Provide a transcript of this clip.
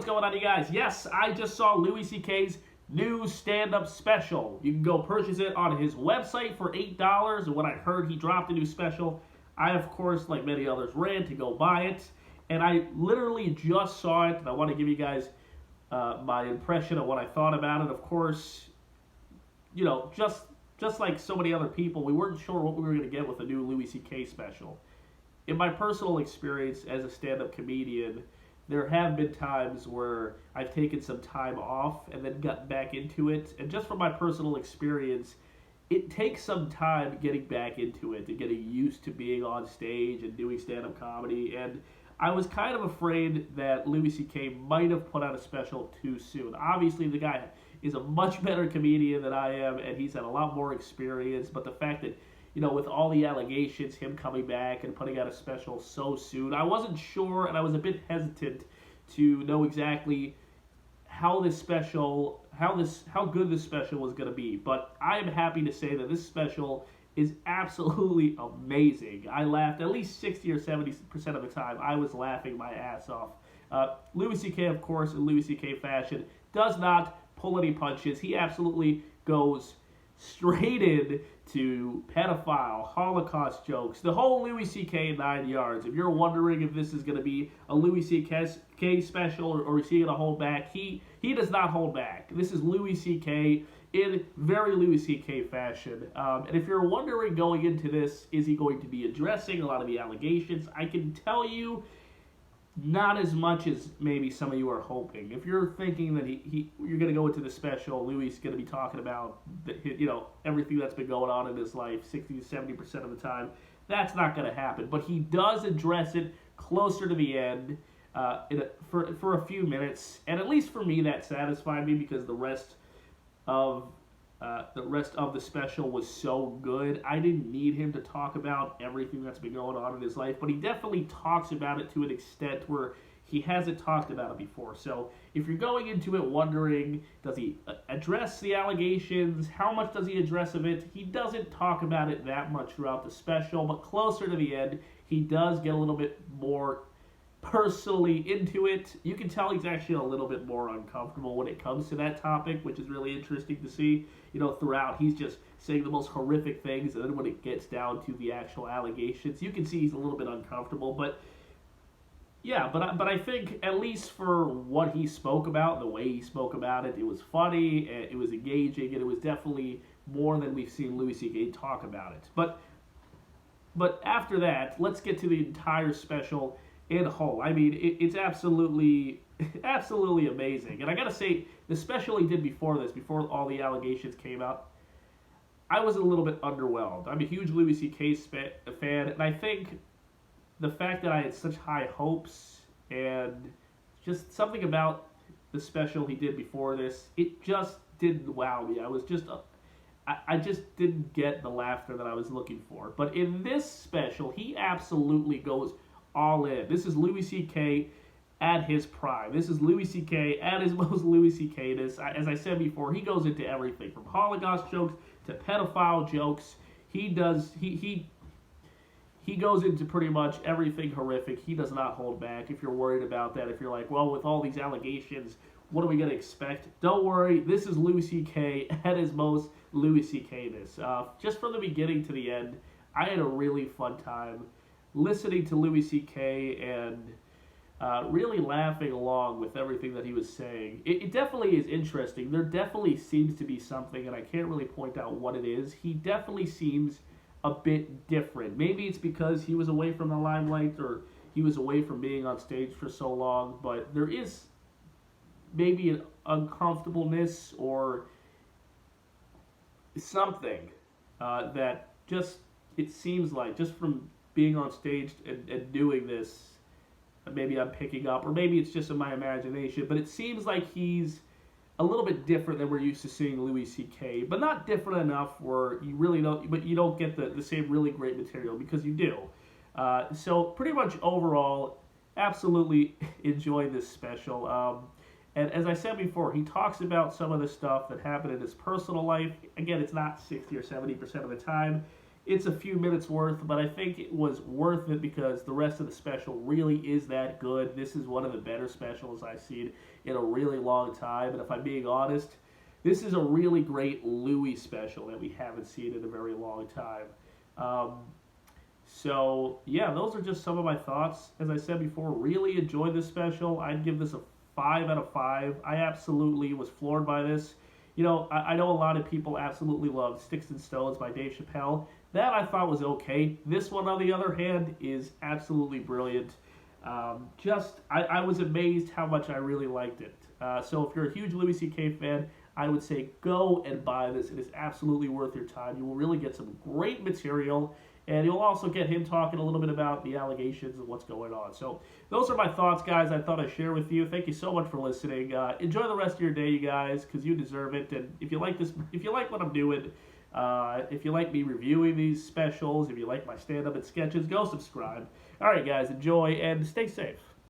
what's going on, you guys? Yes, I just saw Louis C.K.'s new stand-up special. You can go purchase it on his website for $8, and when I heard he dropped a new special, I, of course, like many others, ran to go buy it, and I literally just saw it, and I want to give you guys my impression of what I thought about it. Of course, you know, just like so many other people, we weren't sure what we were going to get with a new Louis C.K. special. In my personal experience as a stand-up comedian, there have been times where I've taken some time off and then gotten back into it. And just from my personal experience, it takes some time getting back into it and getting used to being on stage and doing stand-up comedy. And I was kind of afraid that Louis C.K. might have put out a special too soon. Obviously, the guy is a much better comedian than I am, and he's had a lot more experience. But the fact that, you know, with all the allegations, him coming back and putting out a special so soon, I wasn't sure, and I was a bit hesitant to know exactly how good this special was going to be. But I am happy to say that this special is absolutely amazing. I laughed at least 60 or 70% of the time. I was laughing my ass off. Louis C.K., of course, in Louis C.K. fashion, does not pull any punches. He absolutely goes straight in to pedophile, Holocaust jokes, the whole Louis C.K. 9 yards. If you're wondering if this is going to be a Louis C.K. special or is he going to hold back, he does not hold back. This is Louis C.K. in very Louis C.K. fashion. And if you're wondering going into this, is he going to be addressing a lot of the allegations, I can tell you not as much as maybe some of you are hoping. If you're thinking that you're going to go into the special, Louis is going to be talking about, you know, everything that's been going on in his life 60 to 70% of the time, that's not going to happen. But he does address it closer to the end for a few minutes, and at least for me that satisfied me because the rest of the special was so good. I didn't need him to talk about everything that's been going on in his life, but he definitely talks about it to an extent where he hasn't talked about it before. So if you're going into it wondering, does he address the allegations? How much does he address of it? He doesn't talk about it that much throughout the special, but closer to the end, he does get a little bit more personally into it. You can tell he's actually a little bit more uncomfortable when it comes to that topic, which is really interesting to see. You know, throughout, he's just saying the most horrific things, and then when it gets down to the actual allegations, you can see he's a little bit uncomfortable. But yeah, but I think at least for what he spoke about, the way he spoke about it, it was funny, it was engaging, and it was definitely more than we've seen Louis C.K. talk about it. But after that, let's get to the entire special in whole. I mean, it's absolutely amazing. And I gotta say, the special he did before this, before all the allegations came out, I was a little bit underwhelmed. I'm a huge Louis C.K. fan, and I think the fact that I had such high hopes and just something about the special he did before this, it just didn't wow me. I just didn't get the laughter that I was looking for. But in this special, he absolutely goes all in. This is Louis C.K. at his prime. This is Louis C.K. at his most Louis C.K.ness. As I said before, he goes into everything from Holocaust jokes to pedophile jokes. He goes into pretty much everything horrific. He does not hold back. If you're worried about that, if you're like, well, with all these allegations, what are we going to expect? Don't worry. This is Louis C.K. at his most Louis C.K.ness. Just from the beginning to the end, I had a really fun time listening to Louis C.K. and really laughing along with everything that he was saying. It definitely is interesting. There definitely seems to be something, and I can't really point out what it is. He definitely seems a bit different. Maybe it's because he was away from the limelight or he was away from being on stage for so long, but there is maybe an uncomfortableness or something that just, it seems like, just from being on stage and doing this, maybe I'm picking up, or maybe it's just in my imagination, but it seems like he's a little bit different than we're used to seeing Louis C.K., but not different enough where you really don't, but you don't get the same really great material, because you do. So pretty much overall, absolutely enjoy this special. And as I said before, he talks about some of the stuff that happened in his personal life. Again, it's not 60 or 70% of the time. it's a few minutes worth, but I think it was worth it because the rest of the special really is that good. This is one of the better specials I've seen in a really long time, and if I'm being honest, this is a really great Louis special that we haven't seen in a very long time. So, yeah, those are just some of my thoughts. As I said before, really enjoyed this special. I'd give this a 5 out of 5. I absolutely was floored by this. You know, I know a lot of people absolutely love Sticks and Stones by Dave Chappelle. That I thought was okay. This one, on the other hand, is absolutely brilliant. I was amazed how much I really liked it. So if you're a huge Louis C.K. fan, I would say go and buy this. It is absolutely worth your time. You will really get some great material, and you'll also get him talking a little bit about the allegations and what's going on. So those are my thoughts, guys. I thought I'd share with you. Thank you so much for listening. Enjoy the rest of your day, you guys, because you deserve it. And if you like this, if you like what I'm doing, if you like me reviewing these specials, if you like my stand-up and sketches, go subscribe. All right, guys, enjoy and stay safe.